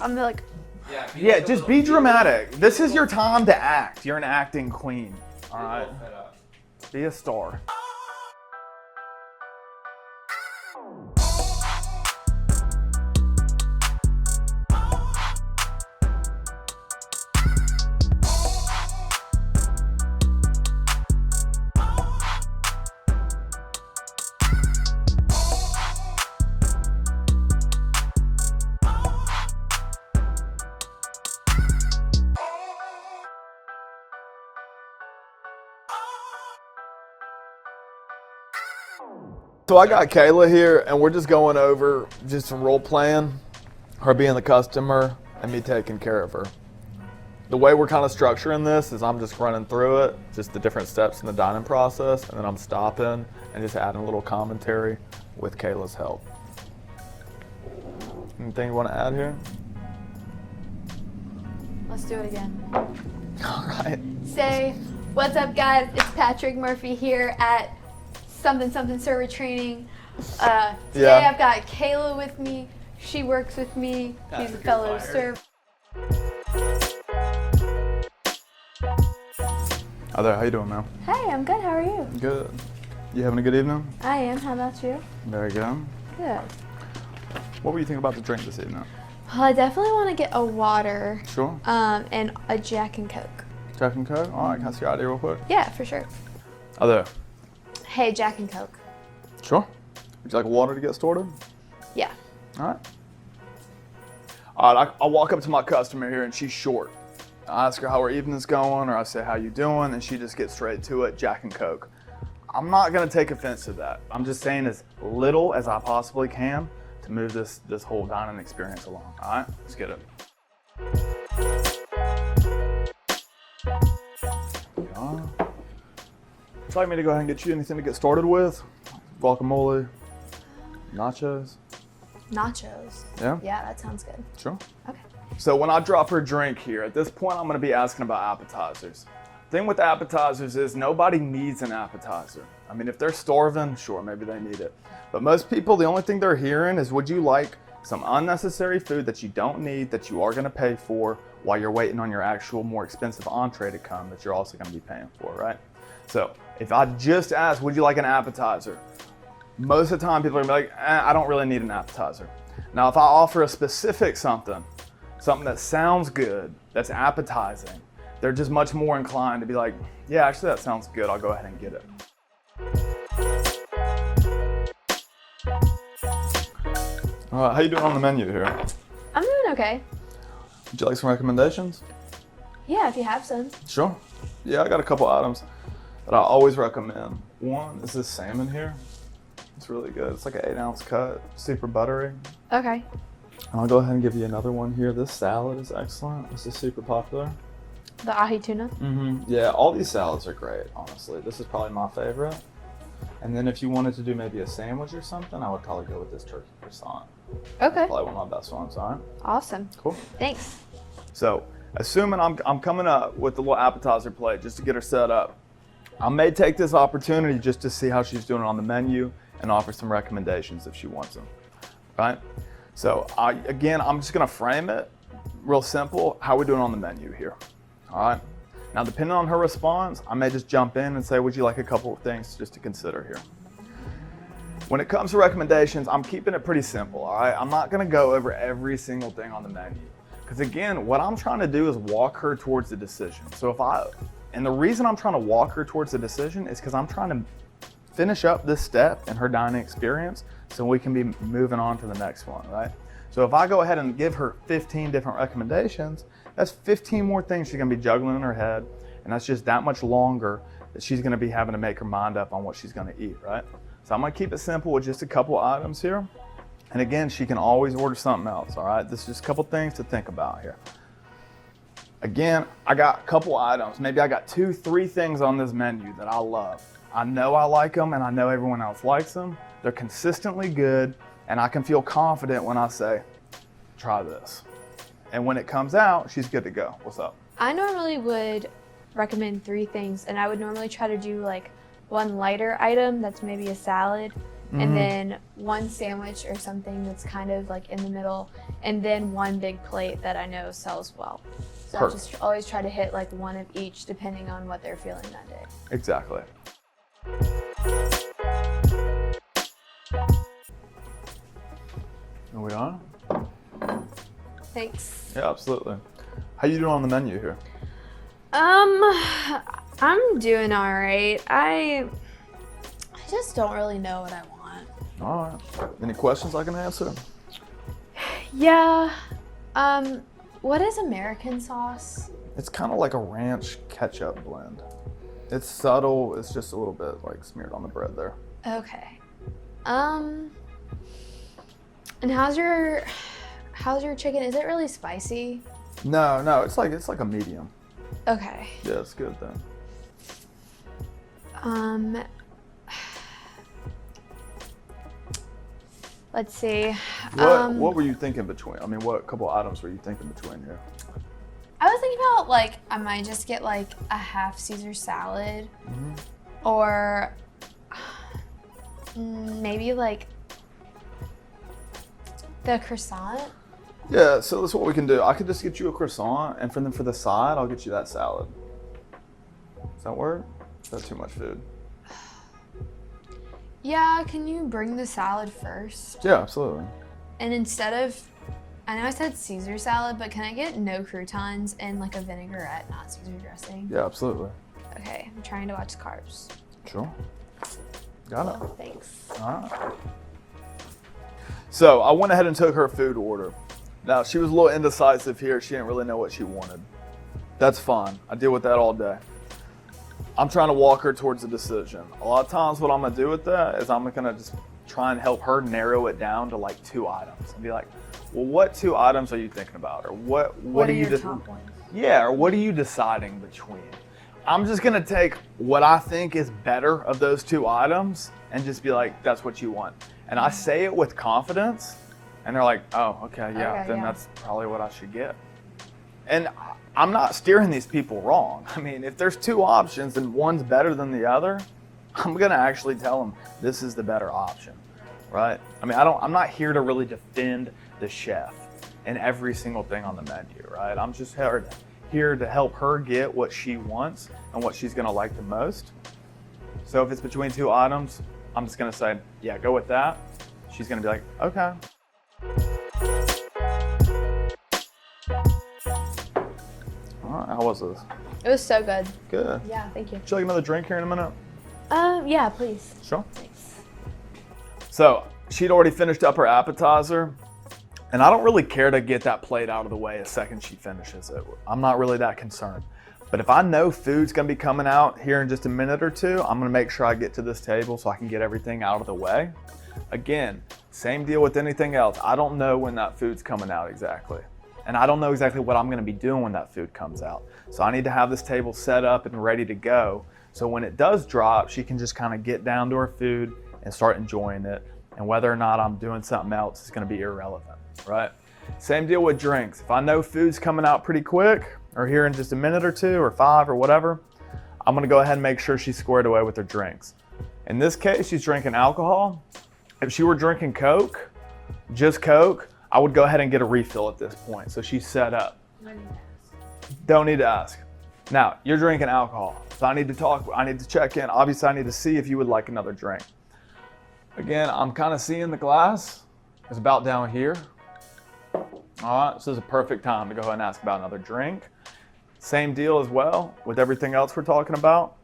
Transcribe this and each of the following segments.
I'm like, Yeah, just be dramatic. This is your time to act. You're an acting queen. All right. Be a star. So I got Kayla here, and we're just going over just some role playing, her being the customer, and me taking care of her. The way we're kind of structuring this is I'm just running through it, just the different steps in the dining process, and then I'm stopping and just adding a little commentary with Kayla's help. Anything you want to add here? let's do it again. All right. Say, what's up guys? It's Patrick Murphy here at something server training. Today I've got Kayla with me. She works with me. She's a fellow server. Hi there, how you doing, man? Hey, I'm good. How are you? Good. You having a good evening? I am. How about you? Very good. Good. What were you thinking about the drink this evening? Well, I definitely want to get a water. Sure. And a Jack and Coke. Jack and Coke? All right, can I see your ID real quick? Yeah, for sure. Hi there. Hey, Jack and Coke. Sure. Would you like water to get started? Yeah. All right. All right, I walk up to my customer here and she's short. I ask her how her evening's going, or I say, how you doing? And she just gets straight to it, Jack and Coke. I'm not gonna take offense to that. I'm just saying as little as I possibly can to move this whole dining experience along. All right, let's get it. Would you like me to go ahead and get you anything to get started with? Guacamole, nachos? Nachos. Yeah? Yeah, that sounds good. Sure. Okay. So when I drop her drink here, at this point I'm gonna be asking about appetizers. Thing with appetizers is nobody needs an appetizer. I mean, if they're starving, sure, maybe they need it. But most people, the only thing they're hearing is, would you like some unnecessary food that you don't need, that you are gonna pay for while you're waiting on your actual more expensive entree to come that you're also gonna be paying for, right? So if I just ask, would you like an appetizer? Most of the time people are gonna be like, I don't really need an appetizer. Now, if I offer a specific something that sounds good, that's appetizing, they're just much more inclined to be like, yeah, actually that sounds good, I'll go ahead and get it. All right, how you doing on the menu here? I'm doing okay. Would you like some recommendations? Yeah, if you have some. Sure. Yeah, I got a couple items that I always recommend. One is this salmon here. It's really good. It's like an 8-ounce cut, super buttery. Okay. And I'll go ahead and give you another one here. This salad is excellent. This is super popular. The ahi tuna? Mm-hmm. Yeah, all these salads are great, honestly. This is probably my favorite. And then if you wanted to do maybe a sandwich or something, I would probably go with this turkey croissant. Okay. That's probably one of my best ones, all right? Awesome. Cool. Thanks. So, assuming I'm coming up with the little appetizer plate just to get her set up, I may take this opportunity just to see how she's doing on the menu and offer some recommendations if she wants them, right? So, I'm just gonna frame it real simple, how we doing on the menu here, all right? Now, depending on her response, I may just jump in and say, would you like a couple of things just to consider here? When it comes to recommendations, I'm keeping it pretty simple, all right? I'm not gonna go over every single thing on the menu. Because again, what I'm trying to do is walk her towards the decision. And the reason I'm trying to walk her towards the decision is because I'm trying to finish up this step in her dining experience so we can be moving on to the next one, right? So if I go ahead and give her 15 different recommendations, that's 15 more things she's gonna be juggling in her head, and that's just that much longer that she's gonna be having to make her mind up on what she's gonna eat, right? So I'm gonna keep it simple with just a couple items here. And again, she can always order something else, all right? This is just a couple things to think about here. Again, I got a couple items. Maybe I got 2, 3 things on this menu that I love. I know I like them and I know everyone else likes them. They're consistently good and I can feel confident when I say, try this. And when it comes out, she's good to go. What's up? I normally would recommend 3 things, and I would normally try to do like one lighter item that's maybe a salad, and then one sandwich or something that's kind of like in the middle, and then one big plate that I know sells well. So I just always try to hit like one of each depending on what they're feeling that day. Exactly. Here we are. Thanks. Yeah, absolutely. How you doing on the menu here? I'm doing all right. I just don't really know what I want. All right. Any questions I can answer? Yeah. What is American sauce? It's kind of like a ranch ketchup blend. It's subtle. It's just a little bit like smeared on the bread there. Okay. And how's your chicken? Is it really spicy? No, it's like a medium. Okay. Yeah, it's good then. Let's see. What were you thinking between? I mean, what couple items were you thinking between here? I was thinking about like I might just get like a half Caesar salad, or maybe like the croissant. Yeah, so that's what we can do. I could just get you a croissant, and for the side, I'll get you that salad. Does that work? Is that too much food? Yeah, can you bring the salad first? Yeah, absolutely. And instead of, I know I said Caesar salad, but can I get no croutons and like a vinaigrette, not Caesar dressing? Yeah, absolutely. Okay, I'm trying to watch carbs. Sure. Got it. Oh, thanks. All right. So I went ahead and took her food order. Now, she was a little indecisive here. She didn't really know what she wanted. That's fine. I deal with that all day. I'm trying to walk her towards a decision. A lot of times what I'm going to do with that is I'm going to just try and help her narrow it down to like 2 items. And be like, well, what 2 items are you thinking about? Or what are you top ones? Yeah, or what are you deciding between? I'm just going to take what I think is better of those 2 items and just be like, that's what you want. And I say it with confidence. And they're like, oh, okay, yeah, then that's probably what I should get. And I'm not steering these people wrong. I mean, if there's 2 options and one's better than the other, I'm gonna actually tell them this is the better option, right? I mean, I'm not here to really defend the chef and every single thing on the menu, right? I'm just here to help her get what she wants and what she's gonna like the most. So if it's between 2 items, I'm just gonna say, yeah, go with that. She's gonna be like, okay. All right, how was this? It was so good. Good. Yeah, thank you. Would you like another drink here in a minute? Yeah, please. Sure. Thanks. So she'd already finished up her appetizer, and I don't really care to get that plate out of the way a second she finishes it. I'm not really that concerned. But if I know food's gonna be coming out here in just a minute or 2, I'm gonna make sure I get to this table so I can get everything out of the way. Again, same deal with anything else. I don't know when that food's coming out exactly. And I don't know exactly what I'm gonna be doing when that food comes out. So I need to have this table set up and ready to go. So when it does drop, she can just kind of get down to her food and start enjoying it. And whether or not I'm doing something else is gonna be irrelevant, right? Same deal with drinks. If I know food's coming out pretty quick, or here in just a minute or 2 or 5 or whatever, I'm gonna go ahead and make sure she's squared away with her drinks. In this case, she's drinking alcohol. If she were drinking Coke, just Coke, I would go ahead and get a refill at this point. So she's set up. Don't need to ask. Now, you're drinking alcohol. So I need to check in. Obviously, I need to see if you would like another drink. Again, I'm kind of seeing the glass is about down here. All right, so this is a perfect time to go ahead and ask about another drink. Same deal as well with everything else we're talking about,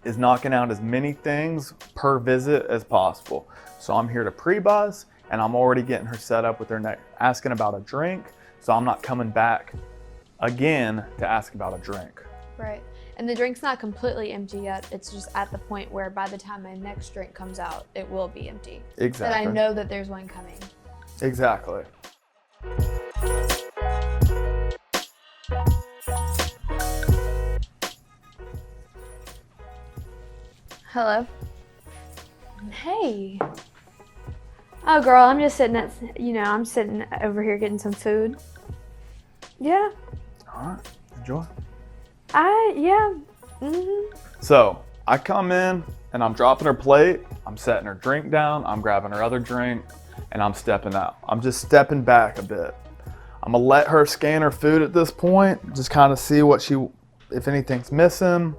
is knocking out as many things per visit as possible. So I'm here to pre-buzz, and I'm already getting her set up with her asking about a drink, so I'm not coming back again to ask about a drink. Right. And the drink's not completely empty yet. It's just at the point where by the time my next drink comes out, it will be empty. Exactly. But I know that there's one coming. Exactly. Hello. Hey. Oh, girl, I'm just sitting I'm sitting over here getting some food. Yeah. All right, enjoy. Yeah. Mm-hmm. So I come in and and I'm dropping her plate, I'm setting her drink down, I'm grabbing her other drink, and I'm stepping out. I'm just stepping back a bit. I'm gonna let her scan her food at this point, just kind of see if anything's missing,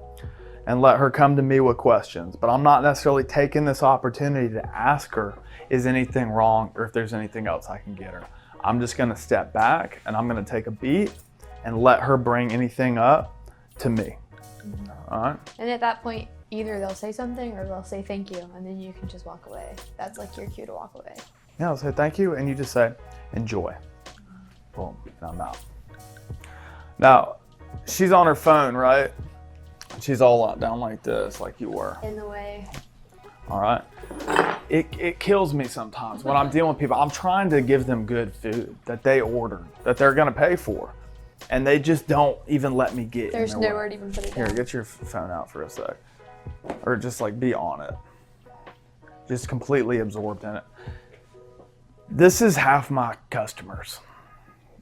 and let her come to me with questions. But I'm not necessarily taking this opportunity to ask her, is anything wrong, or if there's anything else I can get her. I'm just gonna step back, and I'm gonna take a beat and let her bring anything up to me. All right? And at that point, either they'll say something or they'll say thank you, and then you can just walk away. That's like your cue to walk away. Yeah, I'll say thank you, and you just say, enjoy. Boom, and I'm out. Now, she's on her phone, right? She's all out down like this, like you were. In the way. All right? It kills me sometimes when I'm dealing with people. I'm trying to give them good food that they ordered, that they're gonna pay for. And they just don't even let me get There's in their nowhere way. to even put it down. Here, get your phone out for a sec. Or just like be on it. Just completely absorbed in it. This is half my customers.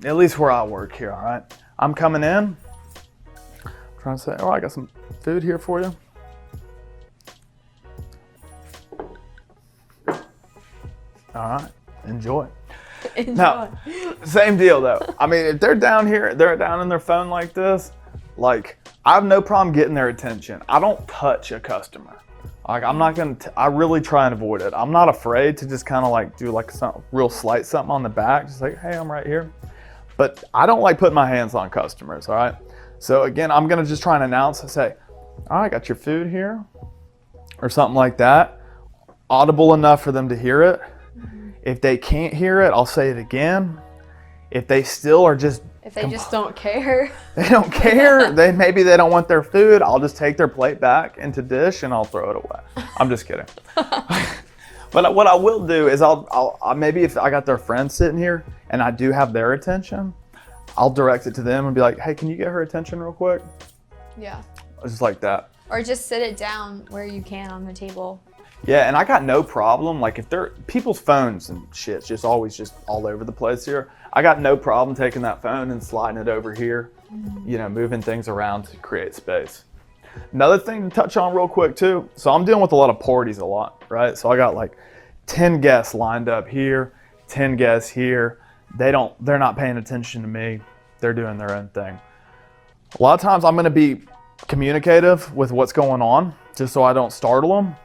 At least where I work here, all right? I'm coming in, trying to say, oh, I got some food here for you. All right, enjoy. Enjoy. Now, same deal though. I mean, if they're down here, they're down in their phone like this, like, I have no problem getting their attention. I don't touch a customer. Like, I'm not gonna, I really try and avoid it. I'm not afraid to just kind of like do like some real slight something on the back, just like, hey, I'm right here. But I don't like putting my hands on customers, all right? So again, I'm gonna just try and announce and say, all right, got your food here, or something like that. Audible enough for them to hear it. If they can't hear it, I'll say it again. If they still are just If they just don't care. they don't care, maybe they don't want their food, I'll just take their plate back into dish and I'll throw it away. I'm just kidding. But what I will do is I'll maybe if I got their friends sitting here and I do have their attention, I'll direct it to them and be like, hey, can you get her attention real quick? Yeah. Just like that. Or just sit it down where you can on the table. Yeah, and I got no problem. Like if they're people's phones and shit's just always just all over the place here. I got no problem taking that phone and sliding it over here, you know, moving things around to create space. Another thing to touch on real quick too. So I'm dealing with a lot of parties a lot, right? So I got like 10 guests lined up here, 10 guests here. They're not paying attention to me. They're doing their own thing. A lot of times I'm gonna be communicative with what's going on just so I don't startle them.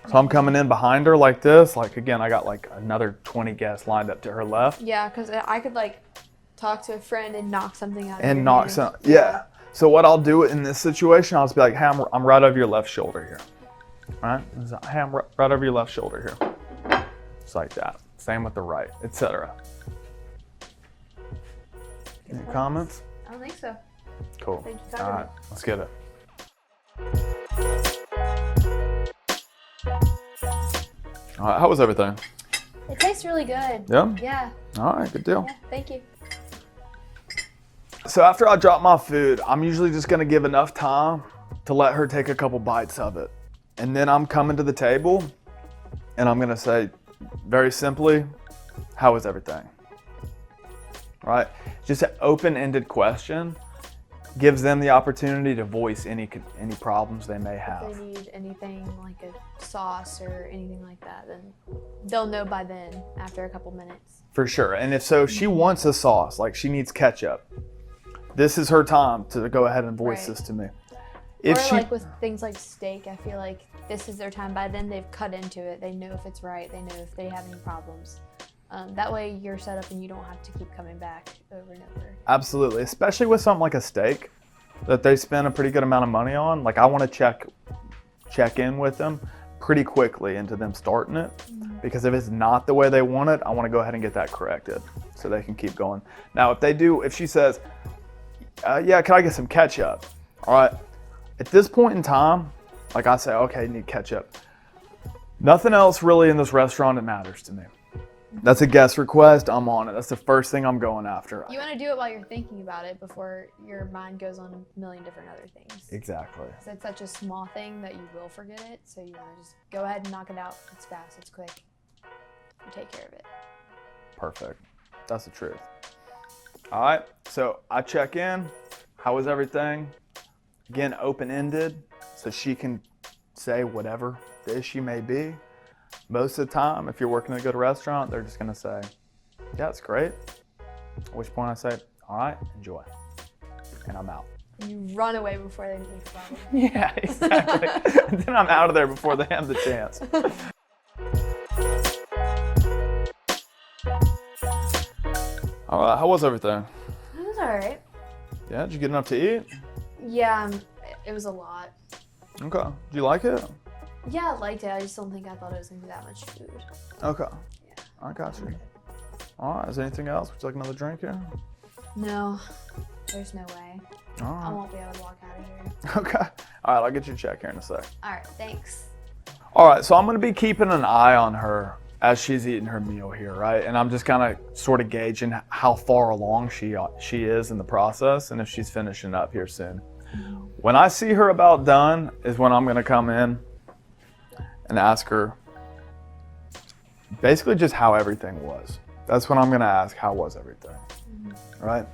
So I'm coming in behind her like this. Like again, I got like another 20 guests lined up to her left. Yeah, because I could like talk to a friend and knock something out of And your knock hand. some, yeah. So what I'll do in this situation, I'll just be like, hey, I'm right over your left shoulder here. All right? Hey, I'm right over your left shoulder here. Just like that. Same with the right, etc. Any comments? I don't think so. Cool. Thank you, All right, let's get it. All right, how was everything? It tastes really good. Yeah? Yeah. All right, good deal. Yeah. Thank you. So after I drop my food, I'm usually just gonna give enough time to let her take a couple bites of it. And then I'm coming to the table and I'm gonna say, very simply, how is everything? Right? Just an open-ended question gives them the opportunity to voice any problems they may have. If they need anything like a sauce or anything like that, then they'll know by then after a couple minutes. For sure. And if she wants a sauce, like she needs ketchup, this is her time to go ahead and voice Right. this to me. Or like with things like steak, I feel like this is their time. By then they've cut into it. They know if it's right. They know if they have any problems. That way you're set up and you don't have to keep coming back over and over. Absolutely, especially with something like a steak that they spend a pretty good amount of money on. Like I want to check in with them pretty quickly into them starting it, because if it's not the way they want it, I want to go ahead and get that corrected so they can keep going. Now, if she says, yeah, can I get some ketchup? All right, at this point in time, like I say, okay, need ketchup. Nothing else really in this restaurant that matters to me. That's a guest request, I'm on it. That's the first thing I'm going after. You want to do it while you're thinking about it before your mind goes on a million different other things. Exactly. So it's such a small thing that you will forget it. So you want to just go ahead and knock it out. It's fast, it's quick. You take care of it. Perfect. That's the truth. All right, so I check in. How was everything? Again, open-ended, so she can say whatever dish you may be, most of the time, if you're working at a good restaurant, they're just gonna say, yeah, it's great. At which point I say, all right, enjoy. And I'm out. You run away before they leave, probably. Yeah, exactly. And then I'm out of there before they have the chance. All right, how was everything? It was all right. Yeah, did you get enough to eat? Yeah, it was a lot. Okay. Do you like it? Yeah, I liked it. I just don't think I thought it was going to be that much food. Okay. Yeah. I got you. All right, is there anything else? Would you like another drink here? No, there's no way. All I right. won't be able to walk out of here. Okay. All right, I'll get you a check here in a sec. All right, thanks. All right, so I'm going to be keeping an eye on her as she's eating her meal here, right? And I'm just kind of sort of gauging how far along she is in the process and if she's finishing up here soon. When I see her about done is when I'm going to come in and ask her basically just how everything was. That's when I'm going to ask, how was everything, right?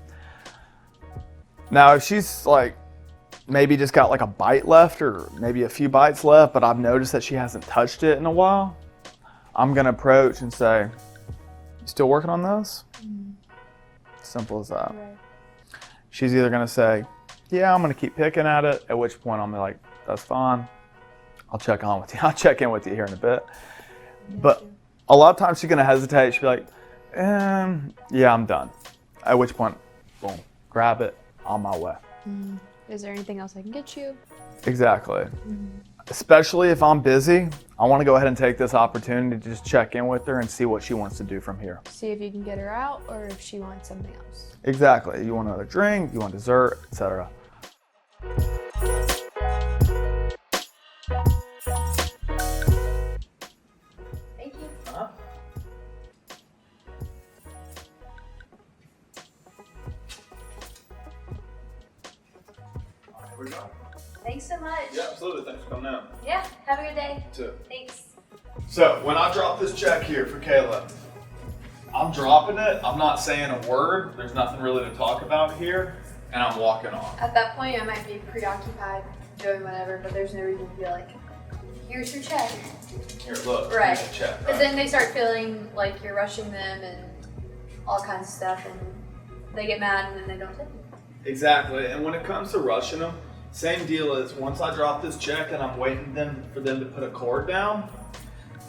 Now, if she's like maybe just got like a bite left or maybe a few bites left, but I've noticed that she hasn't touched it in a while, I'm gonna approach and say, you still working on this? Simple as that. Right. She's either gonna say, yeah, I'm gonna keep picking at it, at which point I'm like, that's fine. I'll check in with you here in a bit. But a lot of times she's gonna hesitate. She'll be like, yeah, I'm done. At which point, boom, grab it, on my way. Is there anything else I can get you? Exactly. Especially if I'm busy, I want to go ahead and take this opportunity to just check in with her and see what she wants to do from here. See if you can get her out or if she wants something else. Exactly. You want another drink, you want dessert, etc. Thank you. Here we go. Thanks so much. Yeah, absolutely. Thanks for coming in. Yeah, have a good day. You too. Thanks. So when I drop this check here for Kayla, I'm dropping it. I'm not saying a word. There's nothing really to talk about here, and I'm walking off. At that point, I might be preoccupied doing whatever, but there's no reason to be like, here's your check. Here, look. Right. Here's the check. But then they start feeling like you're rushing them and all kinds of stuff, and they get mad and then they don't take it. Exactly. And when it comes to rushing them, same deal is once I drop this check and I'm waiting for them to put a cord down,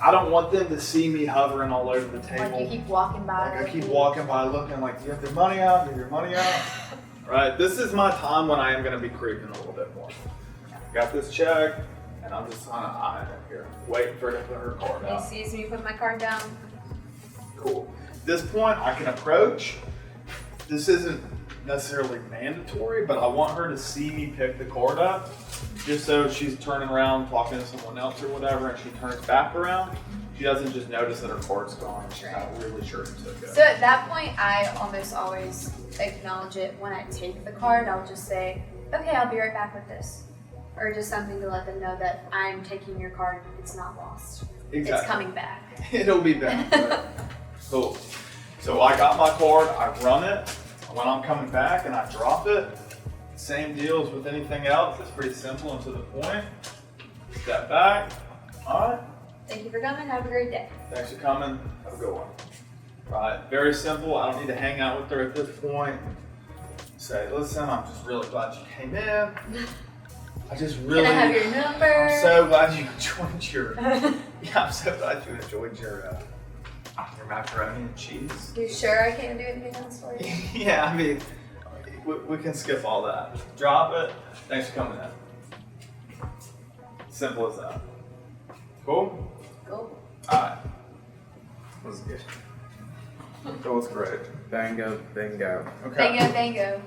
I don't want them to see me hovering all over the table. Like you keep walking by. Like I keep walking by looking like, do you have your money out? Do you have your money out? Right? This is my time when I am going to be creeping a little bit more. Got this check, and I'm just on an eye up here, waiting for her to put her card out. He sees me put my card down. Cool. At this point, I can approach. This isn't necessarily mandatory, but I want her to see me pick the card up, just so she's turning around, talking to someone else or whatever, and she turns back around. She doesn't just notice that her card's gone and she's not really sure who took it. So at that point, I almost always acknowledge it when I take the card. I'll just say, okay, I'll be right back with this. Or just something to let them know that I'm taking your card, it's not lost. Exactly. It's coming back. It'll be back. Right? Cool. So I got my card, I run it. When I'm coming back and I drop it, same deal as with anything else. It's pretty simple and to the point. Step back. All right. Thank you for coming. Have a great day. Thanks for coming. Have a good one. Right. Very simple. I don't need to hang out with her at this point. Say, listen, I'm just really glad you came in. I just really. Can I have your number? I'm so glad you enjoyed your. Yeah, I'm so glad you enjoyed your macaroni and cheese. You sure I can't do anything else for you? Yeah, I mean, we can skip all that. Drop it. Thanks for coming in. Simple as that. Cool? Cool. Alright. That was good. That was great. Bango, bingo. Okay. Bingo, bango.